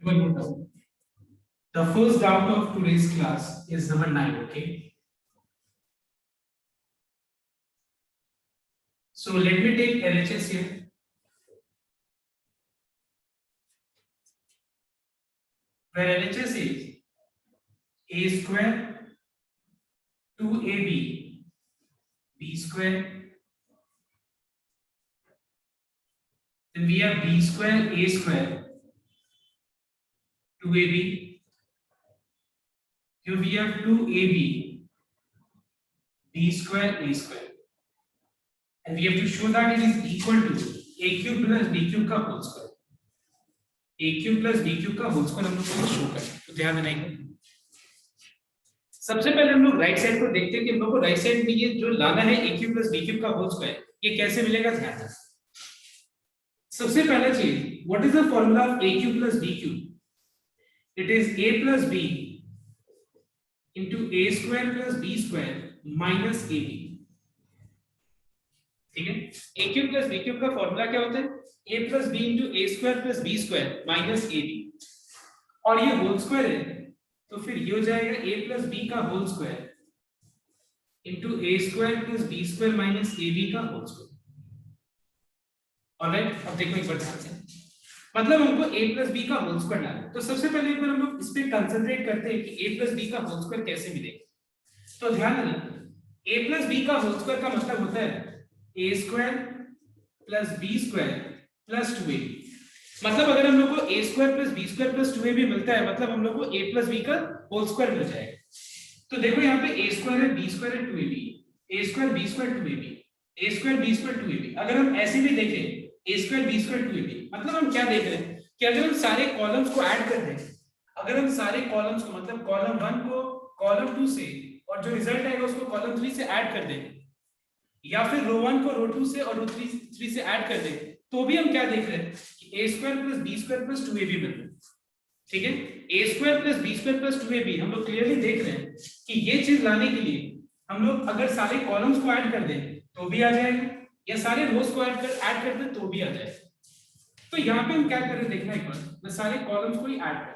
You will note down. The first doubt of today's class is number 9. Okay. So let me take LHS here. Where LHS is a square 2ab b square. Then we have b square a square 2ab. Here we have 2ab b square a square. And we have to show that it is equal to a cube plus b cube का whole square. a cube plus b cube का whole square हम लोग को show करना, तो ध्यान देना है। सबसे पहले हम लोग राइट साइड को देखते हैं कि हम लोग को राइट साइड में ये जो लाना है a cube plus b cube का whole square, ये कैसे मिलेगा, ध्यान देना। सबसे पहला चीज, what is the formula of a cube plus b cube? It is a plus b into a square plus b square minus ab. ठीक है, a cube plus b cube का फॉर्मूला क्या होता है? a plus b into a square plus b square minus ab. और ये whole square है, तो फिर ये हो जाएगा a plus b का whole square into a square plus b square minus ab का होल स्क्वायर। ऑलराइट, अब देखो एक बार ध्यान से, मतलब हमको a plus b का होल स्क्वायर डालना है। तो सबसे पहले एक बार हम लोग इस पे कंसंट्रेट करते हैं कि a plus b का होल स्क्वायर कैसे मिलेगा। तो ध्यान देना, a plus b का होल स्क्वायर का मतलब होता है a square plus b square plus 2ab। मतलब अगर हम लोग को a square plus b square plus 2ab मिलता है, मतलब हम लोग को a plus b का होल स्क्वायर मिल जाएगा। तो देखो यहाँ पे a square है, b square है, 2ab, a square b square 2ab, a square b square 2ab। अगर हम ऐसे भी देखें a square b square 2ab, मतलब हम क्या देख रहे हैं कि अगर हम सारे कॉलम्स को ऐड कर दें, अगर हम सारे कॉलम्स को मतलब कॉलम 1 को कॉलम 2 से और जो रिजल्ट आएगा उसको कॉलम 3 से ऐड कर दें, या फिर रो 1 को रो 2 से और रो 3 से ऐड कर दे, तो भी हम क्या देख रहे हैं कि a square plus b square plus 2ab मिल रहा है। ठीक है, a square plus b square plus 2ab हम लोग क्लियरली देख रहे हैं कि ये चीज लाने के लिए हम लोग अगर सारे कॉलम्स को ऐड कर दें तो भी आ जाएगा, या सारे रोज को ऐड कर दें तो भी आ जाएगा। तो यहाँ पे हम क्या कर रहे हैं देखना एक बार, मैं सारे कॉलम्स को ही ऐड कर,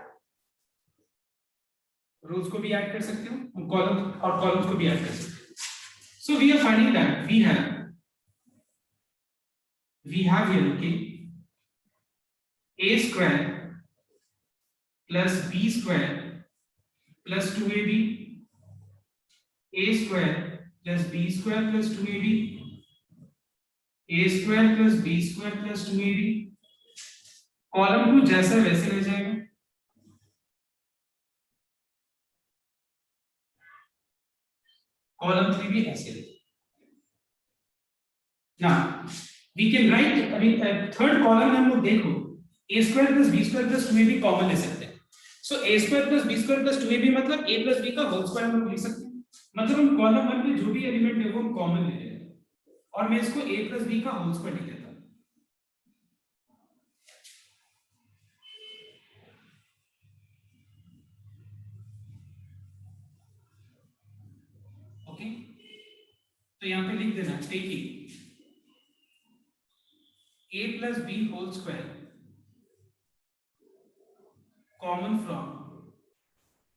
रोज को भी ऐड कर सकते हो, हम कॉलम और कॉलम्स को भी ऐड कर सकते हैं। So we are finding that we have here, okay, a square plus b square plus 2ab, a square plus b square plus 2ab, a square plus b square plus 2ab। Column 2 जैसा वैसे रह जाएगा, column 3 भी ऐसे रहे। Now we can write, I mean third column में हम लोग देखो a square plus b square plus 2ab common ले सकते हैं। So a square plus b square plus 2ab मतलब a plus b का होल स्क्वायर हम लोग लिख सकते हैं। मतलब हम कॉलम 1 में जो भी एलिमेंट है वो हम कॉमन ले रहे हैं और मैं इसको a plus b का होल स्क्वायर लिख देता हूं। ओके, तो यहां पे लिख देना taking a plus b whole square common from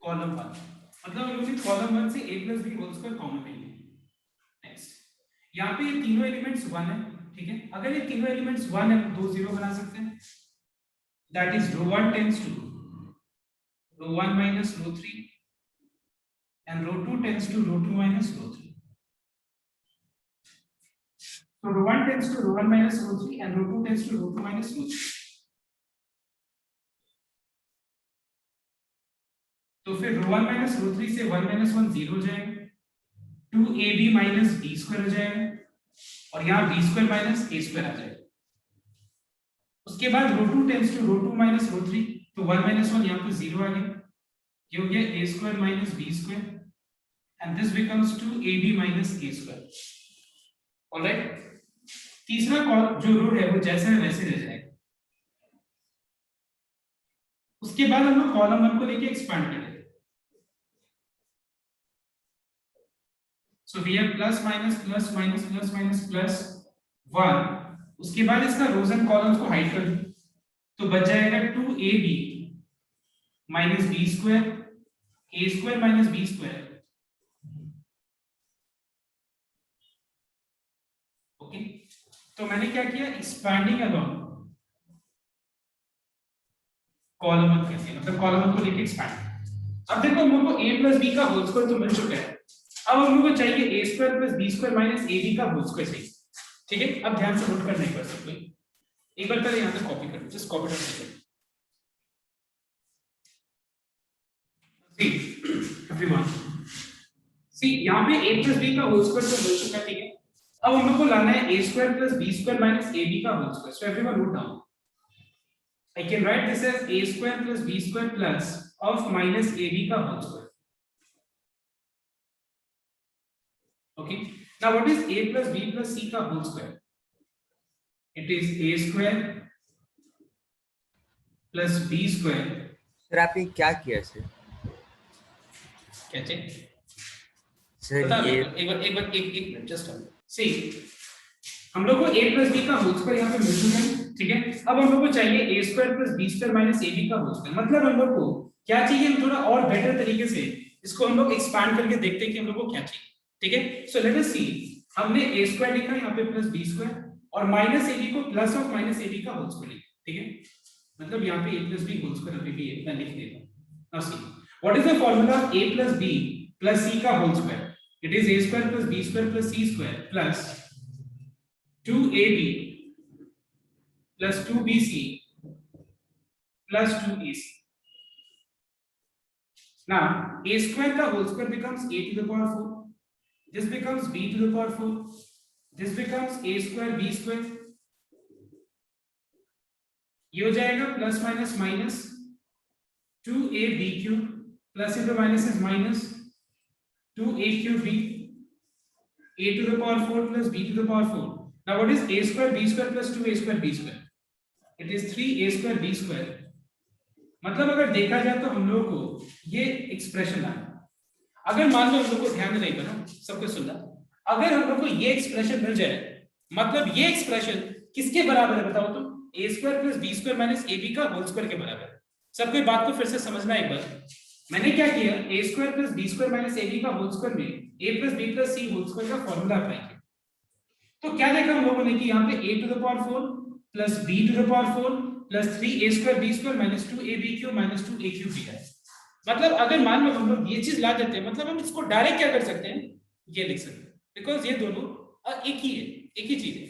column 1। मतलब हम लोग कॉलम 1 से a plus b whole square common लेंगे। नेक्स्ट, यहाँ पे ये तीनों एलिमेंट्स 1 है, ठीक है। अगर ये तीनों एलिमेंट्स 1 है तो 2 0 बना सकते हैं, that is row 1 tends to row 1 minus row 3 and row 2 tends to row 2 minus row 3। So row 1 tends to row 1 minus row 3 and row 2 tends to row 2 minus row 3। तो फिर रो 1 minus रो 3 से 1 minus 1 0 हो जाएगा, 2ab minus b square हो जाएगा और यहाँ b square minus a square आ जाएगा। उसके बाद रो 2 tends to row 2 minus row 3, तो 1 minus 1 यहाँ पे 0 आ गया, ये हो गया a square minus b square and this becomes 2ab minus a square। Alright, तीसरा जो रो है वो जैसा है वैसे रह जाएगा। उसके बाद हम लोग कॉलम 1 को लेके एक्सपांड करेंगे। So we have plus minus plus minus plus minus plus 1। उसके बाद इसका रोज एंड कॉलम्स को हाइड कर दो तो बच जाएगा 2ab minus B square, A square minus B square. Okay, तो मैंने क्या किया, एक्सपैंडिंग अलोंग कॉलम वन कर दिया, मतलब कॉलम वन को लेके एक्सपैंड। अब देखो हम लोग को a प्लस b का होल स्क्वायर तो मिल चुका है, अब हम लोग को चाहिए a square plus b square minus ab का होल स्क्वायर चाहिए। ठीक है, अब ध्यान से नोट करना एक बार सब कोई, एक बार पहले यहां से कॉपी कर लो, जस्ट कॉपी डाउन कर सी एवरीवन। सी यहां पे a प्लस b का होल स्क्वायर तो मिल चुका है। ठीक है, अब हम लोग को लाना है a square plus b square minus ab का whole square. So everyone note down, I can write this as a square plus b square plus of minus ab ka whole square. Okay. Now what is a plus b plus c ka whole square? It is a square plus b square. Sir आपने क्या किया sir? क्या चाहिए? Sir ये एक minute just see, हम लोग को a plus b का होल स्क्वायर यहाँ पे मिल चुका है। ठीक है, अब हम लोग को चाहिए a square plus b square minus ab का होल स्क्वायर। मतलब हम लोग को क्या चाहिए, हम थोड़ा और बेटर तरीके से इसको हम लोग एक्सपैंड करके देखते हैं कि हम लोग को क्या चाहिए। ठीक है, सो लेट अस सी, हमने a स्क्वायर लिखा यहाँ पे प्लस b स्क्वायर और माइनस ab को प्लस ऑफ माइनस ab का होल स्क्वायर लिखा। ठीक है, मतलब यहाँ पे a plus b whole square अभी भी है, मैं लिख देता हूँ। Now see what is the formula of a plus b plus c का whole square? It is a square plus b square plus c square plus 2ab plus 2bc plus 2ac. Now a square का whole square becomes a to the power 4. This becomes b to the power 4. This becomes a square b square. ये हो जाएगा plus minus minus 2ab cube plus into minus is minus 2a cube b, a to the power 4 plus b to the power 4. Now what is a square b square plus 2a square b square? It is 3a square b square. मतलब अगर देखा जाए तो हम लोगों को ये expression लाना, अगर मान लो हम लोग को ध्यान नहीं बना, सबको सुनना, अगर हम लोग को ये एक्सप्रेशन मिल जाए, मतलब ये एक्सप्रेशन किसके बराबर है बताओ तुम? a square plus b square minus ab का होल स्क्वायर के बराबर है। सबको बात को फिर से समझना एक बार। मैंने क्या किया, a square plus b square minus ab का होल स्क्वायर में a plus b plus c whole square का फॉर्मूला अप्लाई किया। तो क्या देखा हम लोगों ने कि यहाँ पे a to the power 4 plus b to the power 4 plus 3a square b square minus 2ab cube minus 2a cube दिया है। मतलब अगर मान लो हम लोग ये चीज ला देते हैं, मतलब हम इसको डायरेक्ट क्या कर सकते हैं, ये लिख सकते हैं, बिकॉज ये दोनों एक ही है, एक ही चीज है।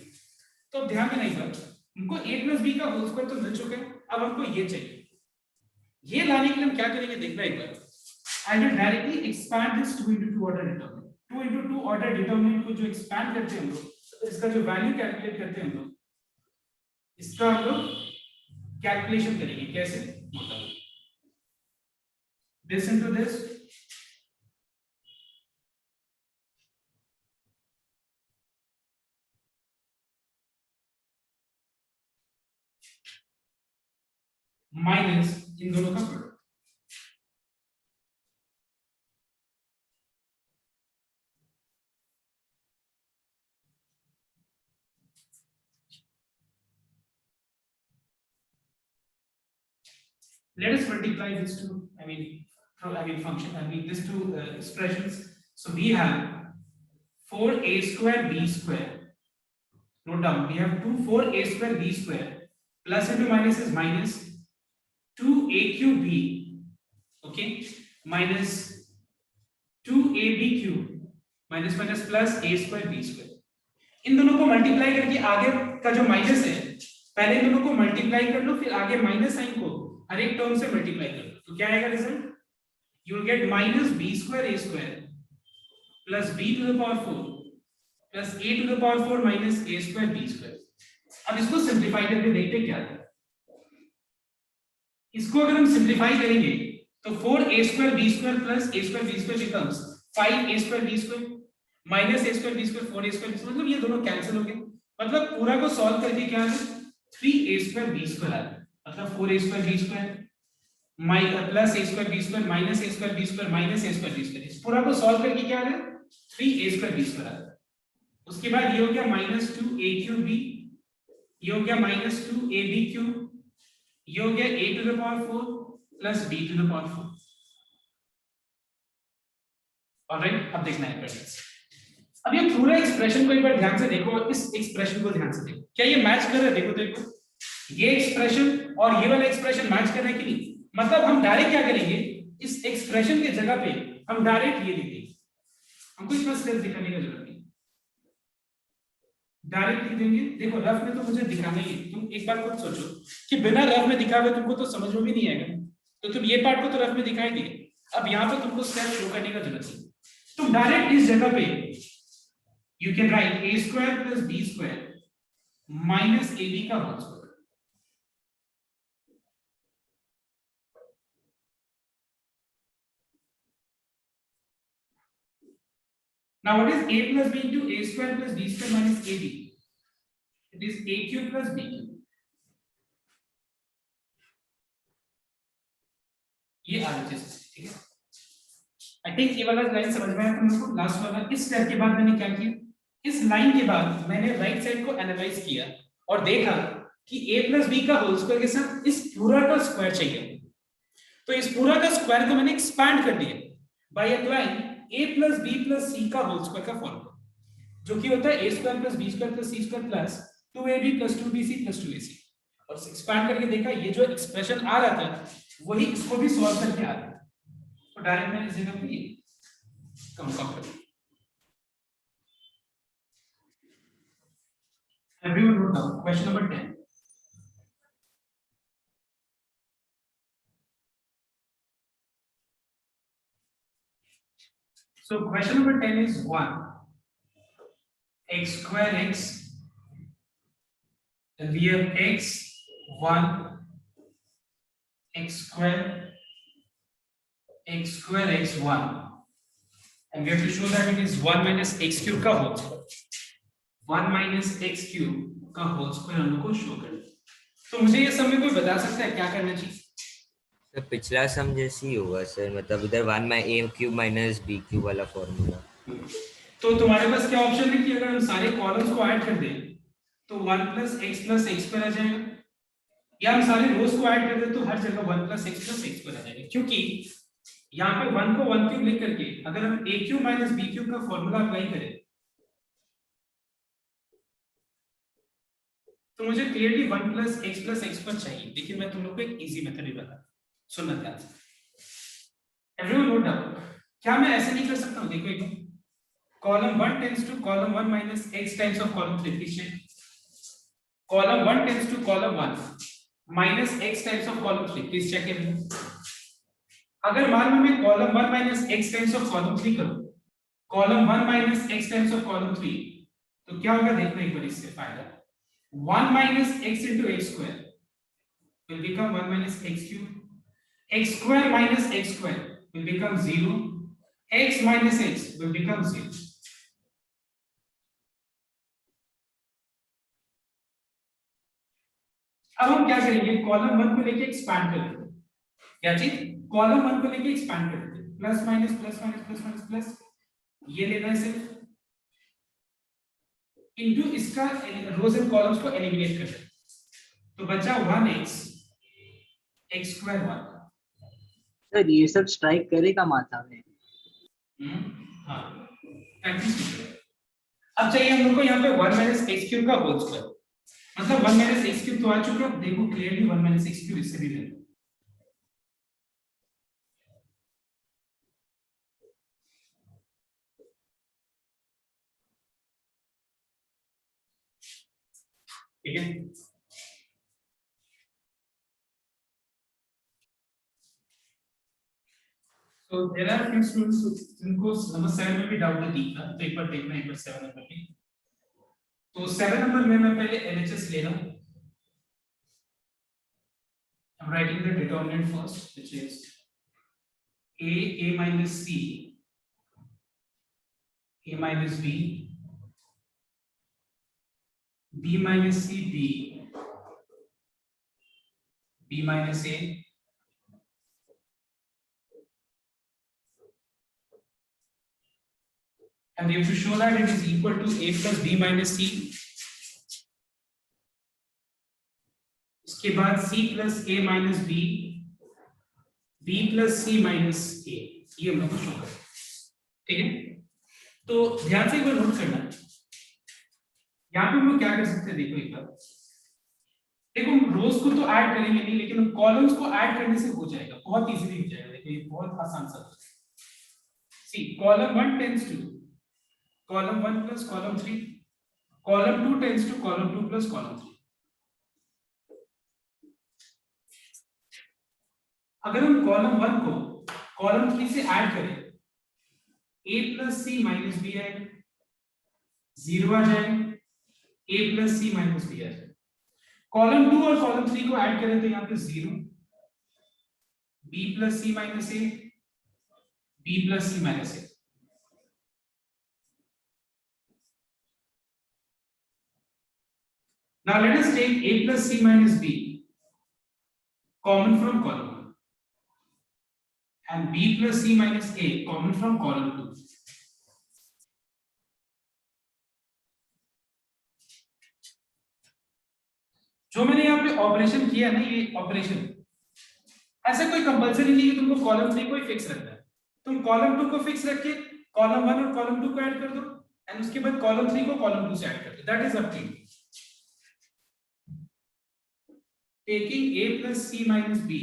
तो ध्यान देना एक बार, हमको a प्लस b का होल स्क्वायर तो मिल चुका है, अब हमको ये चाहिए। ये लाने के लिए हम क्या करेंगे देखना एक बार, I will directly expand this 2 into 2 order determinant. 2 into 2 order determinant को जो एक्सपैंड करते हैं हम लोग, तो इसका जो वैल्यू कैलकुलेट करते हैं हम लोग, इसका हम लोग कैलकुलेशन करेंगे कैसे, मतलब दिस इनटू दिस माइनस इन दोनों का product. Let us multiply these two, function, these two expressions. So we have 4a square b square. Note down, we have 4a square b square plus into minus is minus 2a cube b, okay, minus 2ab cube minus minus plus a square b square. इन दोनों को multiply करके आगे का जो minus है, पहले इन दोनों को मल्टीप्लाई कर लो, फिर आगे माइनस साइन को हर एक टर्म से मल्टीप्लाई कर लो, तो क्या आएगा result? You will get minus b square a square plus b to the power 4 plus a to the power 4 minus a square b square. अब इसको सिंपलीफाई करके देखते हैं क्या आता है। इसको अगर हम सिंपलीफाई करेंगे तो 4a square b square plus a square b square becomes 5a square b square minus a square b square 4a square, मतलब ये दोनों कैंसिल हो गए। मतलब पूरा को सॉल्व करके क्या है, 3a स्क्वायर b स्क्वायर आ गया, मतलब 4a square b square plus a square b square minus a square b square minus a square b square. इस पूरा को सॉल्व करके क्या आ रहा है, 3a स्क्वायर b स्क्वायर आ रहा है। उसके बाद ये हो गया माइनस 2a क्यूब b, ये हो गया माइनस 2ab क्यूब, ये हो गया a to the power 4 plus b to the power 4। Alright, अब देखना है क्वेश्चन। अब ये पूरा एक्सप्रेशन को एक बार ध्यान से देखो, इस एक्सप्रेशन को ध्यान से देखो, क्या ये मैच कर रहा है? देखो देखो, ये एक्सप्रेशन और ये वाला एक्सप्रेशन मैच कर रहा है कि नहीं? मतलब हम डायरेक्ट क्या करेंगे, इस एक्सप्रेशन के जगह पे हम डायरेक्ट ये लिखेंगे, हमको इसमें स्टेप दिखाने की जरूरत नहीं, डायरेक्ट लिख देंगे। देखो रफ में तो मुझे दिखाना ही है, तुम एक बार खुद सोचो कि बिना रफ में दिखा हुए तुमको तो समझ में भी नहीं आएगा, तो तुम ये पार्ट को तो रफ में दिखाई दिए, अब यहाँ पे तुमको स्टेप शो करने का जरूरत नहीं, तुम डायरेक्ट इस जगह पे you can write a square plus b square minus ab का whole square. Now what is a plus b into a square plus b square minus ab? It is a cube plus b cube। ये RHS, ठीक है। I think ये वाला line समझ में आया तुम लोगों को। लास्ट वाला, इस स्टेप के बाद मैंने क्या किया, इस लाइन के बाद मैंने राइट साइड को एनालाइज किया और देखा कि a plus b का होल स्क्वायर के साथ इस पूरा का स्क्वायर चाहिए, तो इस पूरा का स्क्वायर को मैंने एक्सपैंड कर दिया by applying a plus b plus c का होल स्क्वायर का फॉर्मूला, जो कि होता है a square plus b square plus c square plus 2ab plus 2bc plus 2ac, और एक्सपैंड करके देखा ये जो एक्सप्रेशन आ रहा था वही इसको भी सॉल्व करके आ रहा है, तो डायरेक्ट मैंने इस जगह पे कम कर दिया। Everyone note down question number 10. So question number 10 is 1 x square x, then we have x 1 x square x 1, and we have to show that it is 1 minus x cube का whole square, 1 minus x cube का whole square हम लोग को show करना है। तो मुझे ये सम में कोई बता सकता है क्या करना चाहिए? सर पिछला सम जैसे ही होगा सर, मतलब इधर 1 माइ a cube minus b cube वाला फॉर्मूला। तो तुम्हारे पास क्या ऑप्शन है कि अगर हम सारे कॉलम्स को ऐड कर दें तो 1 plus x square आ जाएगा, या हम सारे रोज को ऐड कर दें तो हर जगह 1 plus x square आ जाएगा, क्योंकि यहाँ पे 1 को 1 क्यूब लिख करके अगर हम a cube minus b cube का फॉर्मूला अप्लाई करें तो मुझे क्लियरली 1 plus x square चाहिए। देखिए मैं तुम लोग को एक इजी मेथड ही बता, सुनना ध्यान से, एवरीवन नोट डाउन। क्या मैं ऐसे नहीं कर सकता हूँ? देखो एक column 1 tends to column 1 minus x times of column 3, please check. Column 1 tends to column 1 minus x times of column 3, please check it. अगर मान लो मैं column 1 minus x times of column 3 करूं, column 1 minus x times of column 3, तो क्या होगा देखना एक बार इससे फायदा। 1 minus x into x square will become 1 minus x cube. X square minus x square will become 0. X minus x will become 0. अब हम क्या करेंगे, कॉलम 1 को लेके एक्सपैंड कर देंगे। क्या चीज? कॉलम 1 को लेके एक्सपैंड कर देंगे, plus minus plus minus plus minus plus, ये लेना है सिर्फ, इनटू इसका रोज एंड कॉलम्स को एलिमिनेट कर दें, तो बचा 1x x square 1। सर ये सब स्ट्राइक करेगा माथा में। हाँ, अब चाहिए हम लोग को यहाँ पे 1 minus x cube का होल स्क्वायर, मतलब 1 minus x cube तो आ चुका है, देखो क्लियरली 1 minus x cube इससे भी ले लो। ठीक है, तो देयर आर फ्यू स्टूडेंट्स जिनको नंबर 7 में भी डाउट थी, तो एक बार देखना, एक बार 7 नंबर पे। तो 7 नंबर में मैं पहले LHS ले रहा हूं। I'm writing the determinant first, which is a minus c, a minus b, b minus c, b minus a, and we have to show that it is equal to a plus b minus c. उसके बाद c plus a minus b, b plus C minus A, ये हम लोग को show करें। ठीक है, तो ध्यान से एक बार नोट करना, यहाँ पे हम लोग क्या कर सकते हैं, देखो एक बार, देखो हम रोज को तो ऐड करेंगे नहीं, लेकिन हम कॉलम्स को ऐड करने से हो जाएगा, बहुत इजीली हो जाएगा। देखो ये बहुत आसान सा है। C column 1 tends to column 1 plus column 3, column 2 tends to column 2 plus column 3। अगर हम कॉलम 1 को कॉलम 3 से ऐड करें, a plus C minus B आएगा, 0 आ जाएगा, a plus C minus B आ जाएगा। कॉलम 2 और कॉलम 3 को ऐड करें तो यहाँ पे 0, b plus C minus A, b plus C minus A. Now let us take a plus c minus b common from column 1 and b plus c minus a common from column 2. जो मैंने यहाँ पे operation किया ना, ये operation ऐसा कोई compulsory नहीं कि तुमको कॉलम 3 को ही फिक्स रखना है। तुम कॉलम 2 को फिक्स रख के कॉलम 1 और कॉलम 2 को ऐड कर दो एंड उसके बाद कॉलम 3 को कॉलम 2 से ऐड कर दो, that is up to you. Taking a plus c minus b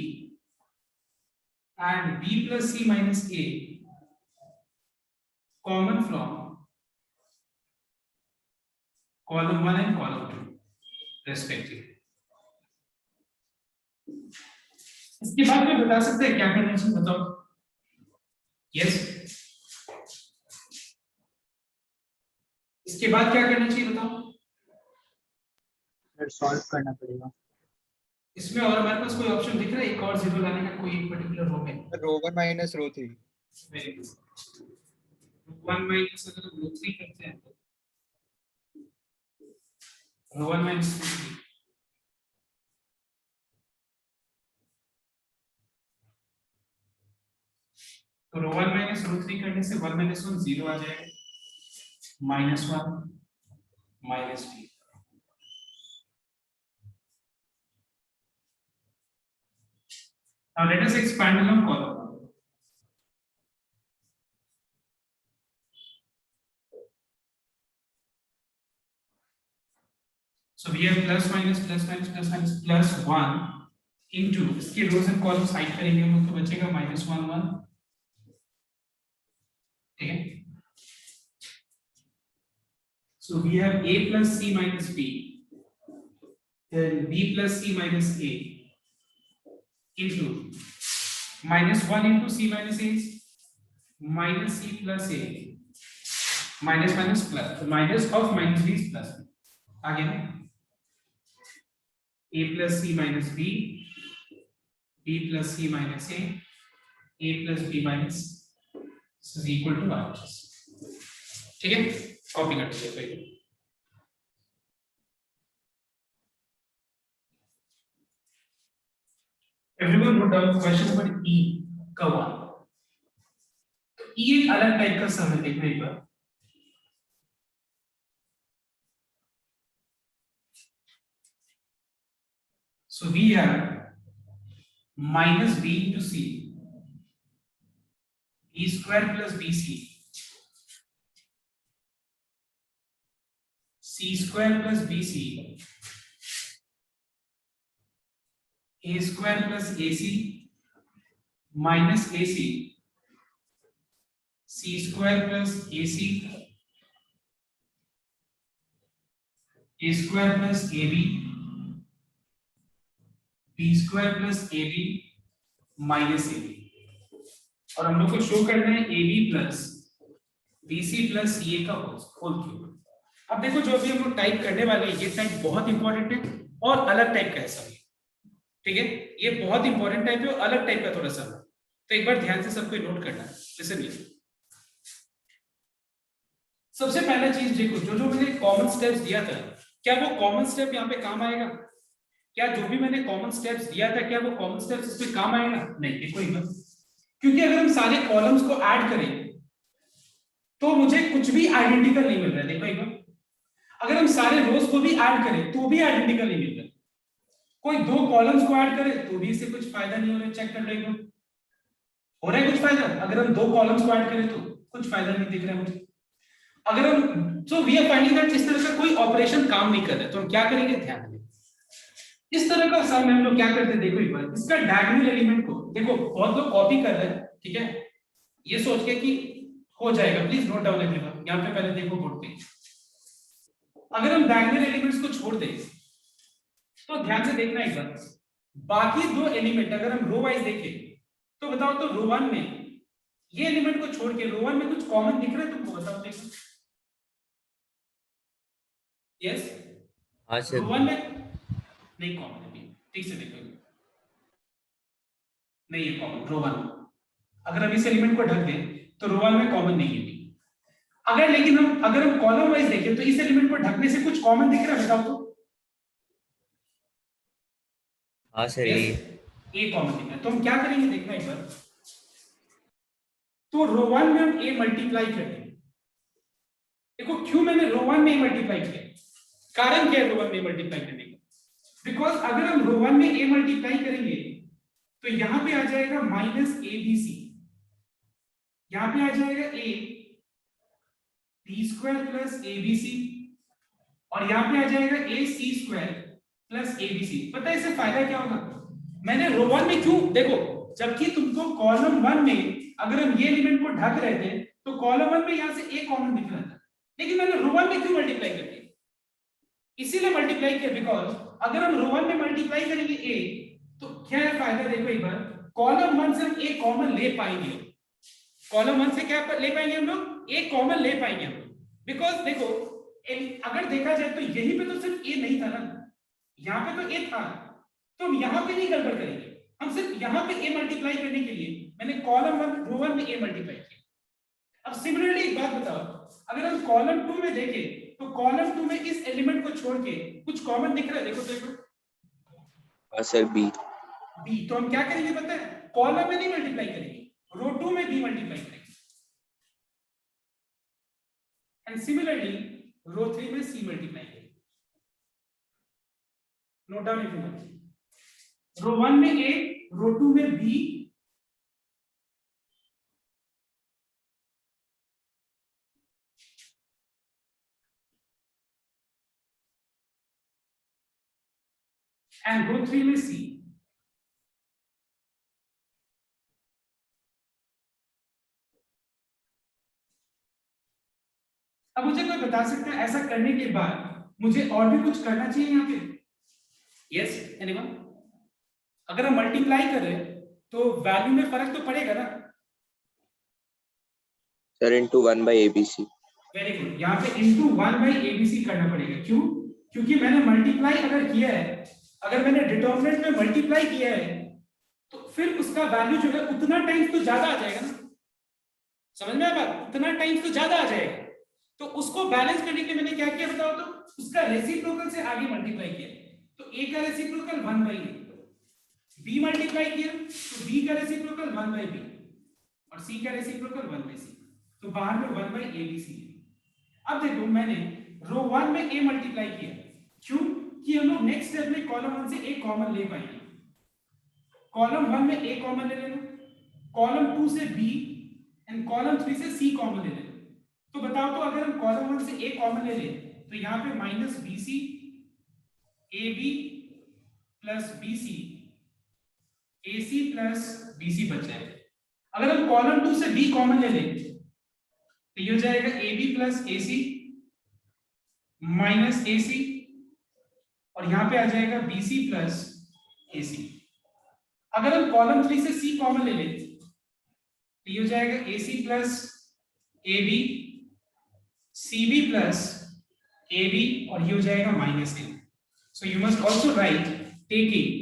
and b plus c minus a common from column 1 and column 2 respectively. इसके बाद में बता सकते हैं क्या करना चाहिए, बताओ। यस, इसके बाद क्या करना चाहिए बताओ। सॉल्व करना पड़ेगा। इसमें और हमारे पास कोई ऑप्शन दिख रहा है एक और जीरो लाने का, कोई एक पर्टिकुलर रो में? रो 1 minus row 3। Very good. 1 minus अगर रो 3 करते हैं तो रो 1 माइनस रो 3, तो रो 1 माइनस रो 3 करने से 1 माइनस 1 0 आ जाएगा, minus 1 minus 2। Now let us expand along column 1. So we have plus minus plus minus plus minus plus 1 into इसके रोज एंड कॉलम्स हाइड करेंगे हम लोग, तो बचेगा माइनस 1 1। ठीक है, so we have a plus c minus b, then b plus c minus a into minus 1 into c minus a is minus c plus a, minus minus plus, so minus of minus b is plus b. Again a plus c minus b, b plus c minus a plus b minus, this is equal to r. ठीक है, copy कर दीजिए पहले। Everyone wrote down question number E का 1। तो E एक अलग type का सम है, देखने एक बार। So we have minus b into c, b square plus bc, c square plus bc, a square plus ac minus ac, c square plus ac, a square plus ab, b square plus ab minus ab। और हम लोग को show करना है ab plus bc plus ca का whole cube. अब देखो जो भी हम लोग टाइप करने वाले हैं, ये टाइप बहुत इंपॉर्टेंट है और अलग टाइप का है सभी। ठीक है, ये बहुत इंपॉर्टेंट टाइप है और अलग टाइप का थोड़ा सा, तो एक बार ध्यान से सबको नोट करना है। लिसन लिसन, सबसे पहला चीज देखो, जो जो मैंने कॉमन स्टेप्स दिया था, क्या वो कॉमन स्टेप यहाँ पे काम आएगा? क्या जो भी मैंने कॉमन स्टेप्स दिया था, क्या वो कॉमन स्टेप्स इस पे काम आएगा? नहीं, देखो ही मत, क्योंकि अगर हम सारे कॉलम्स को ऐड करें तो मुझे कुछ भी आइडेंटिकल नहीं मिल रहा है। देखो एक बार, अगर हम सारे रोज को भी ऐड करें तो भी आइडेंटिकल नहीं मिल रहा। कोई दो कॉलम्स को ऐड करे तो भी इससे कुछ फायदा नहीं हो रहा है, चेक कर लेंगे। हो रहा है कुछ फायदा? अगर हम दो कॉलम्स को ऐड करें तो कुछ फायदा नहीं दिख रहा है मुझे। अगर हम so we are finding that इस तरह का कोई ऑपरेशन काम नहीं कर रहा है, तो हम क्या करेंगे? ध्यान दें, इस तरह का सम हम लोग क्या करते हैं, देखो एक बार इसका डायगोनल एलिमेंट को देखो, बहुत लोग कॉपी कर रहे हैं, ठीक है, ये सोच के कि हो जाएगा। प्लीज नोट डाउन एवरीवन, यहां पे पहले देखो बोर्ड पे, अगर हम डायगोनल एलिमेंट्स को छोड़ दें तो ध्यान से देखना एक बार, बाकी दो एलिमेंट अगर हम रो वाइज देखें तो बताओ, तो रो 1 में ये एलिमेंट को छोड़ के रो 1 में कुछ कॉमन दिख रहा है तुमको? बताओ देखो। यस, हाँ रो सर 1 में नहीं कॉमन है, ठीक से देखो, नहीं है कॉमन रो 1। अगर हम इस एलिमेंट को ढक दें तो रो 1 में कॉमन नहीं है भी। अगर लेकिन हम अगर हम कॉलम वाइज देखें तो इस एलिमेंट को ढकने से कुछ कॉमन दिख रहा है? बताओ तो। हाँ सर ए कॉमन दिख रहा है, तो हम क्या करेंगे देखना एक बार, तो रो 1 में हम ए मल्टीप्लाई कर देंगे। देखो क्यों मैंने रो 1 में ए मल्टीप्लाई किया, कारण क्या है रो 1 में मल्टीप्लाई करने का? बिकॉज अगर हम रो 1 में ए मल्टीप्लाई करेंगे तो यहां पे आ जाएगा माइनस ए बी सी, यहां पे आ जाएगा A B square plus A B C, और यहां पे आ जाएगा A C square plus A B C. पता है इससे फायदा क्या होगा? मैंने रो 1 में क्यों देखो, जबकि तुमको कॉलम 1 में अगर हम ये एलिमेंट को ढक रहे थे तो कॉलम 1 में यहां से ए कॉमन दिख रहा था, लेकिन मैंने रो 1 में क्यों मल्टीप्लाई कर दिया? इसीलिए मल्टीप्लाई किया बिकॉज अगर हम रो 1 में मल्टीप्लाई करेंगे ए तो क्या है फायदा? देखो एक बार, कॉलम 1 से हम ए कॉमन ले पाएंगे, कॉलम 1 से क्या ले पाएंगे हम लोग? ए कॉमन ले पाएंगे हम लोग, बिकॉज देखो अगर देखा जाए तो यहीं पे तो सिर्फ ए नहीं था ना, यहाँ पे तो ए था, तो हम यहाँ पे नहीं गड़बड़ करेंगे, हम सिर्फ यहाँ पे ए मल्टीप्लाई करने के लिए मैंने कॉलम 1 रो 1 में ए मल्टीप्लाई किया। अब सिमिलरली एक बात बताओ, अगर हम कॉलम 2 में देखें तो कॉलम 2 में इस एलिमेंट को छोड़ के कुछ कॉमन दिख रहा है? देखो देखो सर बी बी, तो हम क्या करेंगे पता है? कॉलम में नहीं मल्टीप्लाई करेंगे, रो 2 में बी मल्टीप्लाई करेंगे, एंड सिमिलरली रो 3 में सी मल्टीप्लाई करेंगे। Note down if you want, row 1 में ए, रो 2 में बी, एंड रो 3 में सी। अब मुझे कोई बता सकता है ऐसा करने के बाद मुझे और भी कुछ करना चाहिए यहाँ पे? Yes anyone? अगर हम मल्टीप्लाई कर रहे हैं तो वैल्यू में फर्क तो पड़ेगा ना sir into 1 bye ABC. Very good, यहाँ पे इनटू 1 बाय एबीसी करना पड़ेगा। क्यों? क्योंकि मैंने मल्टीप्लाई अगर किया है, अगर मैंने डिटरमिनेंट में मल्टीप्लाई किया है तो फिर उसका वैल्यू जो है उतना टाइम्स तो ज्यादा आ जाएगा ना, समझ में आया बात? उतना टाइम्स तो ज्यादा आ जाएगा, तो उसको बैलेंस करने के लिए मैंने क्या किया बताओ तो? उसका रेसिप्रोकल से आगे मल्टीप्लाई किया, तो a का reciprocal 1 by a, b multiply किया तो b का रेसिप्रोकल 1 बाय b, और c का रेसिप्रोकल 1 बाय c, तो बाहर में 1 बाय abc है। अब देखो मैंने रो 1 में a मल्टीप्लाई किया, क्यों? कि हम लोग नेक्स्ट स्टेप में कॉलम 1 से a कॉमन ले पाएंगे, कॉलम 1 में a कॉमन ले लेना, कॉलम 2 से b एंड कॉलम 3 से c कॉमन ले लेना। तो बताओ तो अगर हम कॉलम 1 से a कॉमन ले लें तो यहाँ पे minus bc ab plus bc ac plus bc बच जाएगा। अगर हम कॉलम 2 से b कॉमन ले लें तो ये हो जाएगा ab plus ac minus ac, और यहाँ पे आ जाएगा bc प्लस ac। अगर हम कॉलम 3 से c कॉमन ले लें तो ये हो जाएगा ac plus ab, cb plus ab, और ये हो जाएगा minus a। So you must also right taking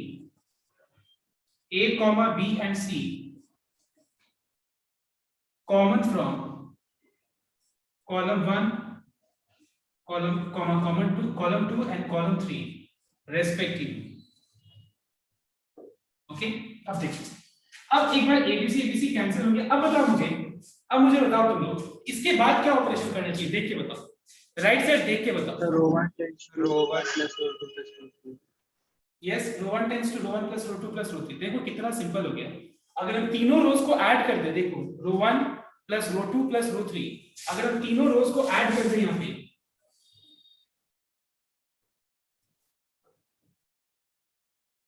a comma b and c common from column 1 column 2 and column 3 respectively। Okay अब देखिए, अब एक बार abc कैंसिल हो गया। अब मुझे बताओ तुम लोग इसके बाद क्या ऑपरेशन करना चाहिए, देख के बताओ, राइट साइड देख के बताओ। Row 1 tends to row 1 plus row 2 plus row 3। Yes, row 1 tends to row 1 plus row 2 plus row 3। देखो कितना सिंपल हो गया। अगर हम तीनों रोज को ऐड कर दे, देखो रो 1 प्लस रो 2 प्लस रो 3, अगर हम तीनों रोज को ऐड कर दे यहाँ पे,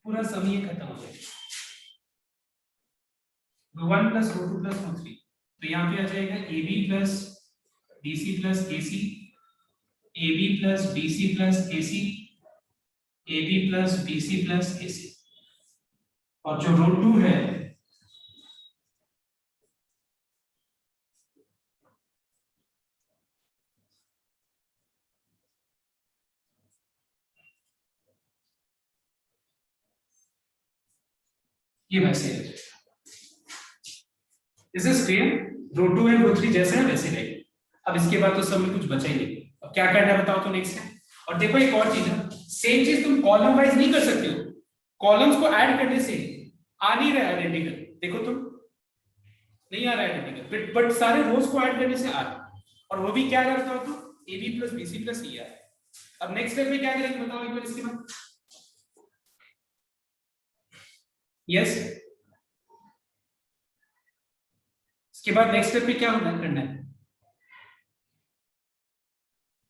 पूरा सम ये खत्म हो जाएगा, रो 1 प्लस रो 2 प्लस रो 3, तो यहाँ पे आ जाएगा A B plus B C plus A C, A B plus B C plus A C, A B plus B C plus A C, और जो रो 2 है ये वैसे है। Is this clear? रो 2 है रो 3 जैसे है वैसे रहेगा। अब इसके बाद तो सब में कुछ बचा ही नहीं, अब क्या करना है बताओ तो नेक्स्ट है। और देखो एक और चीज है, सेम चीज तुम कॉलम वाइज नहीं कर सकते हो, कॉलम्स को ऐड करने से आ नहीं रहा है आइडेंटिकल, देखो तुम नहीं आ रहा है आइडेंटिकल, बट सारे रोज को ऐड करने से आ रहा है, और वो भी क्या करता हो तो A B plus B C plus E है। अब नेक्स्ट स्टेप में क्या करेंगे बताओ एक बार इसके बाद। यस, इसके बाद नेक्स्ट स्टेप पे क्या होना करना है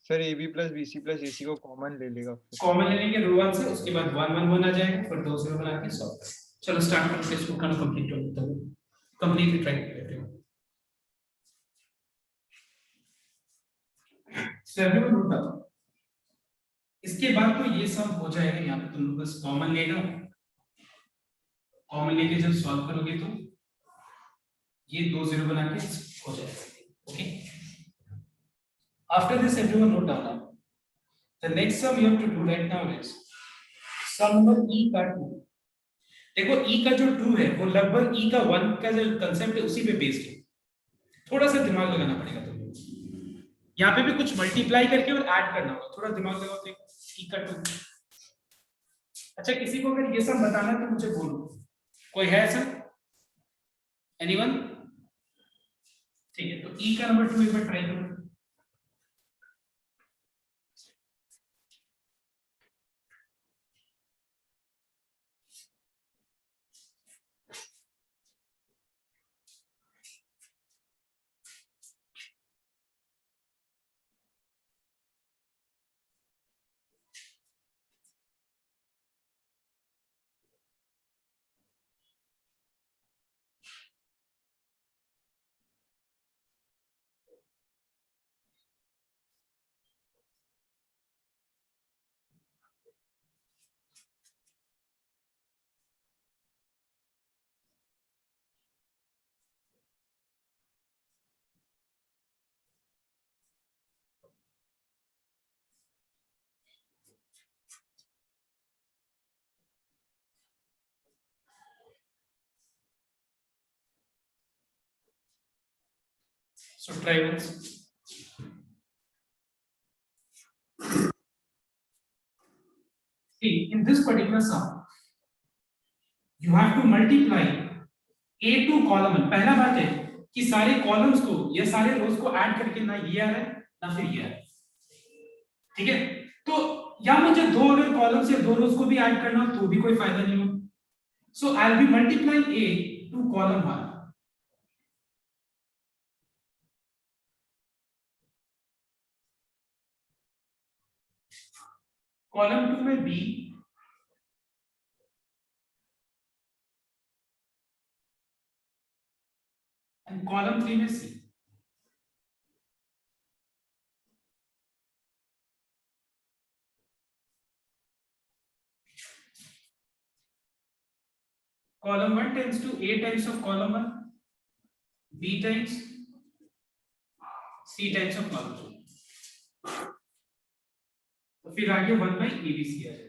sir A B plus B C plus A C को कॉमन ले लेगा, कॉमन ले लेंगे रो 1 से, उसके बाद 1 1 1 आ जाएगा, फिर 2 0 बना के सॉल्व कर। चलो स्टार्ट करते हैं इसको, करना कंप्लीट हो तो कंप्लीट ट्राई करते हैं। सर्वे नोट डाउन, इसके बाद तो ये सब हो जाएगा, यहाँ पे तुम लोग बस कॉमन लेगा, कॉमन लेके जब सॉल्व करोगे तो ये 2 0 बना के हो जाएगा। Okay, after this everyone note down now. The next sum you have to do right now is sum number e का 2। देखो e का जो 2 है वो लगभग e का 1 का जो कंसेप्ट है उसी पे बेस्ड है, थोड़ा सा दिमाग लगाना पड़ेगा तुमको, यहाँ पे भी कुछ मल्टीप्लाई करके और ऐड करना होगा, थोड़ा दिमाग लगाओ। देखो e का 2, अच्छा किसी को अगर ये सब बताना तो मुझे बोलो, कोई है ऐसा? एनीवन? ठीक है, तो e का नंबर 2 एक बार ट्राई करो। So try once. See, in this particular sum, you have to multiply A2 column। पहला बात है कि सारे कॉलम्स को या सारे रोज को ऐड करके ना ये आ रहा है ना फिर ये आ रहा है, ठीक है? तो या मुझे दो अगर कॉलम्स या दो रोज को भी ऐड करना हो तो भी कोई फायदा नहीं हो। So I will be multiplying A to column 1, column 2 में B, एंड कॉलम 3 में C। Column 1 tends to A times of column 1, B times, C times of column 2, तो फिर आगे 1 by ABC आ जाएगा।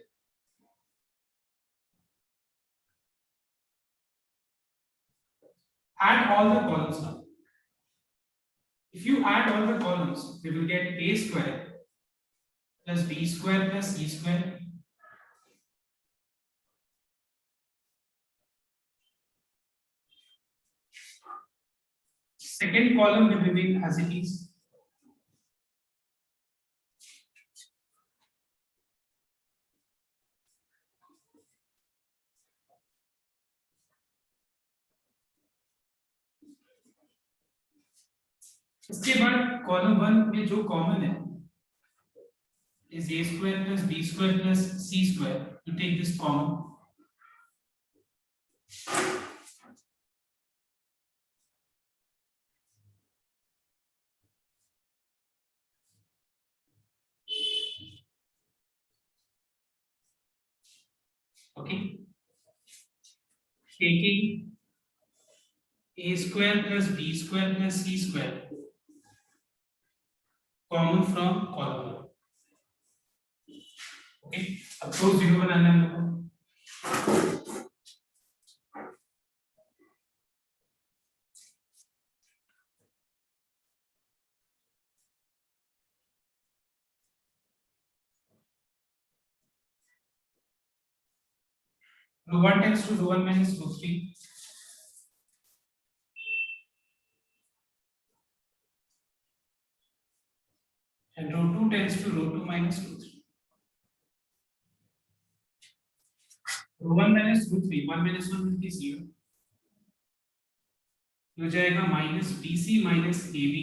Add all the columns now. If you add all the columns, we will get A square plus B square plus C square second column will remain as it is. इसके बाद column 1 में जो common है is a square plus b square plus c square. You take this common. Okay. Taking a square plus b square plus c square common from column 1. Okay. अब तो 0 बनाना है हम लोग को. Rho 1 tends to rho 1 minus rho 3. And rho 2 tends to rho 2 minus rho 3. Rho 1 minus rho 3, 1 minus 1 will be 0. हो जाएगा minus BC minus AB.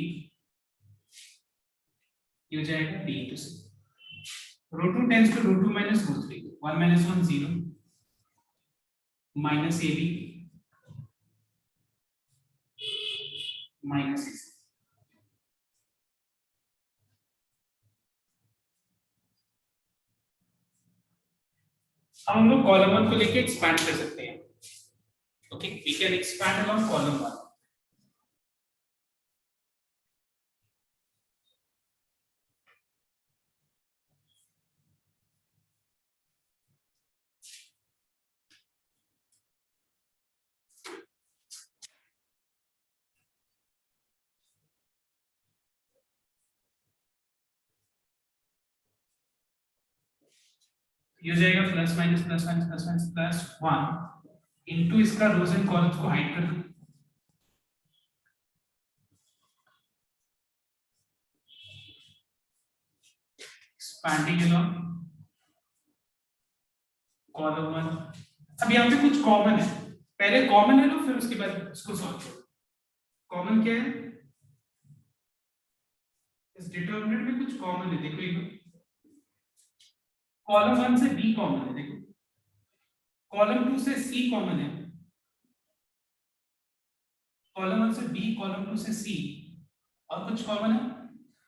ये हो जाएगा B into C. Rho 2 tends to rho 2 minus rho 3. 1 minus 1 0. Minus AB minus 6. अब हम लोग column 1 को लेके एक्सपैंड कर सकते हैं. Okay, we can expand along column 1. ये हो जाएगा plus minus plus minus plus minus plus 1 into इसका रोज एंड कॉलम्स को हाइड कर दो. Expanding along column 1. अब यहाँ पे कुछ कॉमन है. पहले कॉमन है लो, फिर उसके बाद इसको सॉल्व करो. कॉमन क्या है? इस डिटरमिनेंट में कुछ कॉमन है. देखो ये कॉलम 1 से b कॉमन है. देखो कॉलम 2 से c कॉमन है. कॉलम 1 से b, कॉलम 2 से c और कुछ कॉमन है.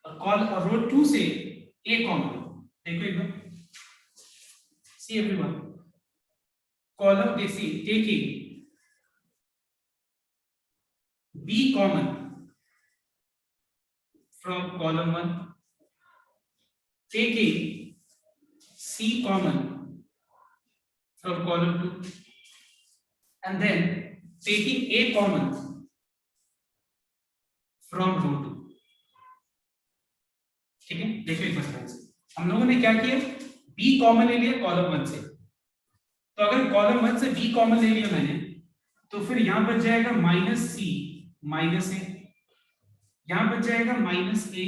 और रो 2 से a कॉमन है. देखो एक बार, see everyone, column A C taking b common from column 1, taking c common from column 2, and then taking a common from row 2. ठीक है, देखो एक बार हम लोगों ने क्या किया, b कॉमन ले लिया कॉलम 1 से. तो अगर कॉलम 1 से b कॉमन ले लिया मैंने, तो फिर यहां बच जाएगा माइनस c माइनस ए, यहां बच जाएगा माइनस ए.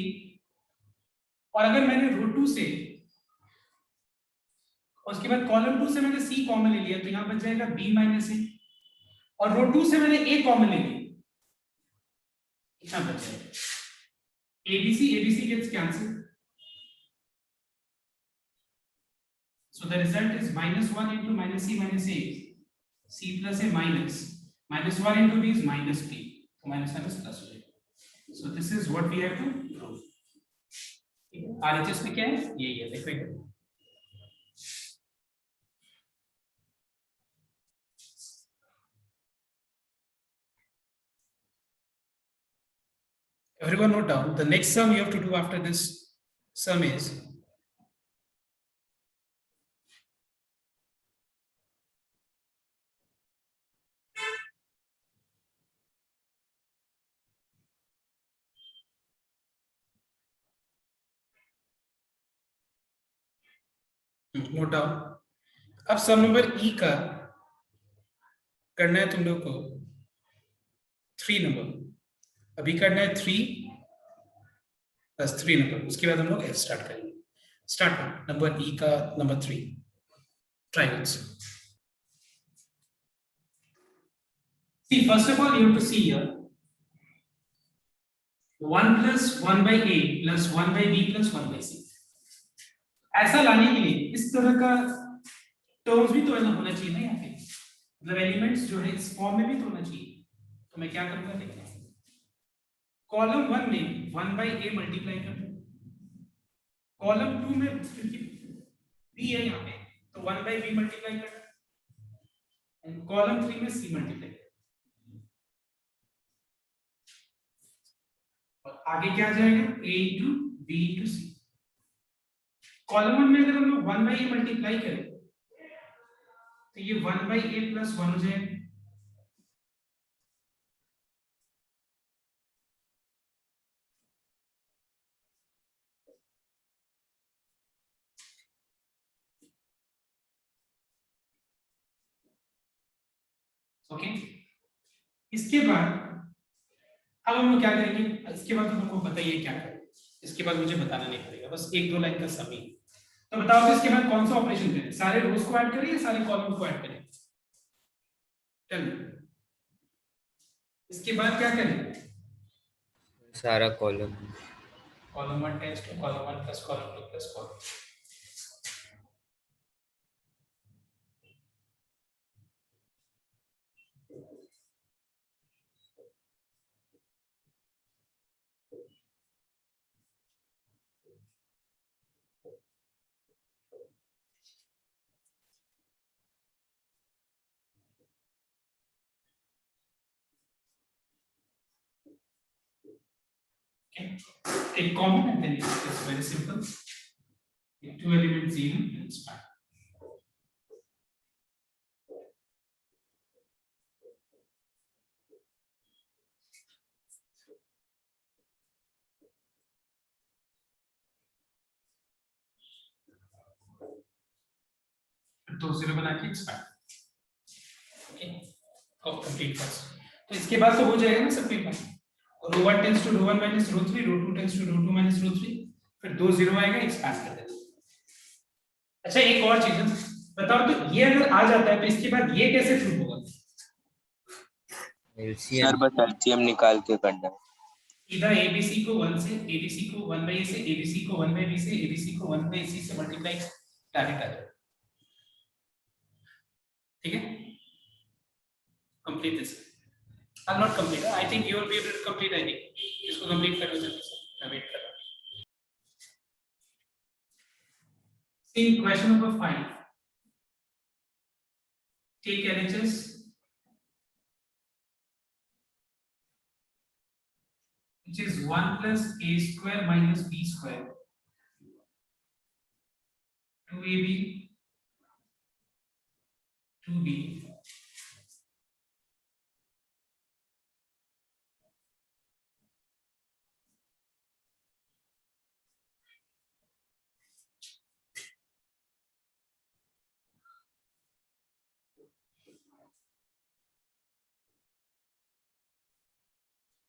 और अगर मैंने रो 2 से, उसके बाद कॉलम 2 से मैंने c कॉमन ले लिया, तो यहां बच जाएगा b माइनस ए. और रो 2 से मैंने a कॉमन ले लिया, यहां बच जाएगा abc gets cancelled. So the result is minus 1 into minus c minus a, c plus a minus 1 into b is minus b. So minus 1 is plus 2. So this is what we have to prove. RHS में क्या है? यही है, देखो. Everyone note down, the next sum you have to do after this sum is note down. अब सम number ई का करना है तुम लोग को 3 नंबर. अभी करना है 3 प्लस 3 नंबर. उसके बाद हम लोग एफ स्टार्ट करेंगे. स्टार्ट नंबर ई का number 3 triangles. See, first of all, you have to see here. 1 plus 1 by a plus 1 by b plus 1 by c. ऐसा लाने के लिए इस तरह का टर्म्स भी तो होना चाहिए ना यहाँ पे, मतलब एलिमेंट्स जो है इस फॉर्म में भी तो होना चाहिए। तो मैं क्या करूंगा देखते हैं, कॉलम 1 में 1 बाई ए मल्टीप्लाई कर दूं, कॉलम 2 में क्योंकि बी है यहाँ पे तो 1 बाई बी मल्टीप्लाई कर दूं, एंड कॉलम 3 में सी मल्टीप्लाई कर दूं। और आगे क्या आ जाएगा, a into b into c. Column 1 में अगर हम लोग 1 बाई ए मल्टीप्लाई करें तो ये 1 बाई ए प्लस 1 हो जाएगा, ओके। इसके बाद अब हम लोग क्या करेंगे, इसके बाद तो तुमको पता ही है क्या करें, इसके बाद मुझे बताना नहीं पड़ेगा, बस एक दो लाइन का समी। तो बताओ तो इसके बाद कौन सा ऑपरेशन करें, सारे रोज को ऐड करें या सारे कॉलम को ऐड करें? चलिए इसके बाद क्या करें, सारा column. Column 1 tends to column 1 plus column 2 plus column. Take common and then it's very simple. Two elements 0 and it's fine. दो 0 बना के it's fine. Okay. Complete first. तो इसके बाद तो हो जाएगा ना सब paper. Row 1 tends to row 1 minus row 3, row 2 tends to row 2 minus row 3, फिर दो 0 आएगा, एक्सपैंड कर देना। अच्छा एक और चीज है, बताओ तो ये अगर आ जाता है तो इसके बाद ये कैसे प्रूव होगा? एलसीएम। सर बस एलसीएम निकाल के करना है। इधर एबीसी को 1 से, एबीसी को 1 बाई ए से, एबीसी को 1 बाई बी से, एबीसी को 1 बाई सी से मल्टीप्लाई डायरेक्ट आ जाएगा, ठीक है। Complete this. I not complete, I think you will be able to complete, I think इसको कंप्लीट करो जल्दी से, मैं वेट कर रहा हूं। See question number 5, take LHS which is 1 plus a square minus b square, 2ab 2b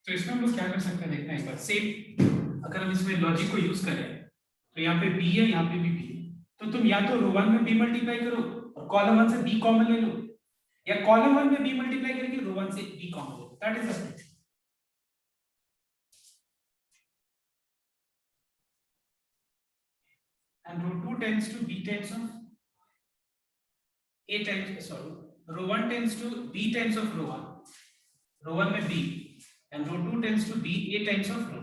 तो इसमें हम लोग क्या कर सकते हैं देखना एक बार, सेम अगर हम इसमें लॉजिक को यूज करें तो यहाँ पे b है, यहाँ पे भी b है, तो तुम या तो रो 1 में b मल्टीप्लाई करो और कॉलम 1 से b कॉमन ले लो, या कॉलम 1 में b मल्टीप्लाई करके रो 1 से b कॉमन ले लो, that is the point. and row 2 tends to b times of a times, sorry, row 1 tends to b times of row 1, row 1 में b, and row 2 tends to be a times of row 2.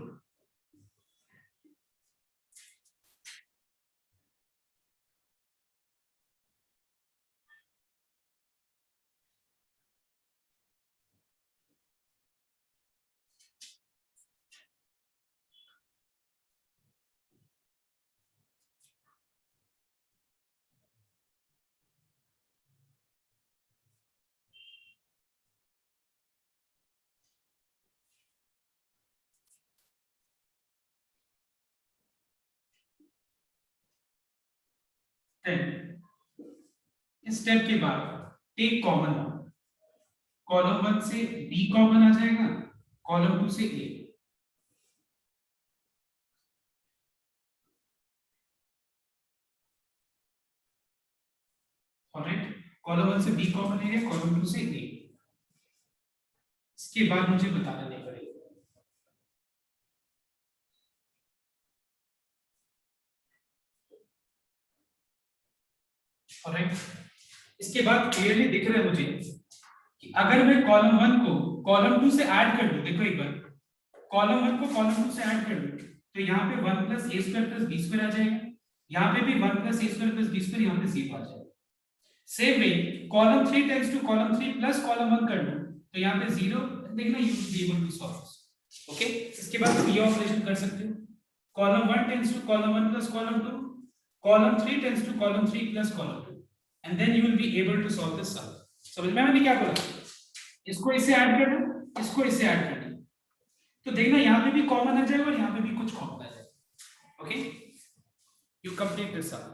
इस step के बाद take common, column 1 से b common आ जाएगा, column 2 से a, alright, column 1 से b common ले लिया, कॉलम 2 से a। इसके बाद मुझे बताना नहीं पड़ेगा, ऑलराइट, इसके बाद क्लियरली दिख रहा है मुझे कि अगर मैं कॉलम 1 को कॉलम 2 से ऐड कर दूं, देखो एक बार कॉलम 1 को कॉलम 2 से ऐड कर दूं तो यहाँ पे 1 + a² + b² आ जाएगा, यहाँ पे भी 1 + a² + b², यहाँ पे 0 आ जाएगा। Same way column 3 tends to column 3 plus column 1 कर दूं तो यहाँ पे 0, देखना you will be able to solve this. Okay, इसके बाद ये ऑपरेशन कर सकते हो, column 1 tends to column 1 plus column 2, column 3 tends to column 3 plus column 2, and then you will be able to solve this sum. समझ में मैंने क्या बोला? इसको इससे ऐड कर दो, इसको इससे ऐड कर दो, तो देखना यहाँ पे भी कॉमन आ जाएगा और यहाँ पे भी कुछ कॉमन आ जाएगा। Okay, you complete this some.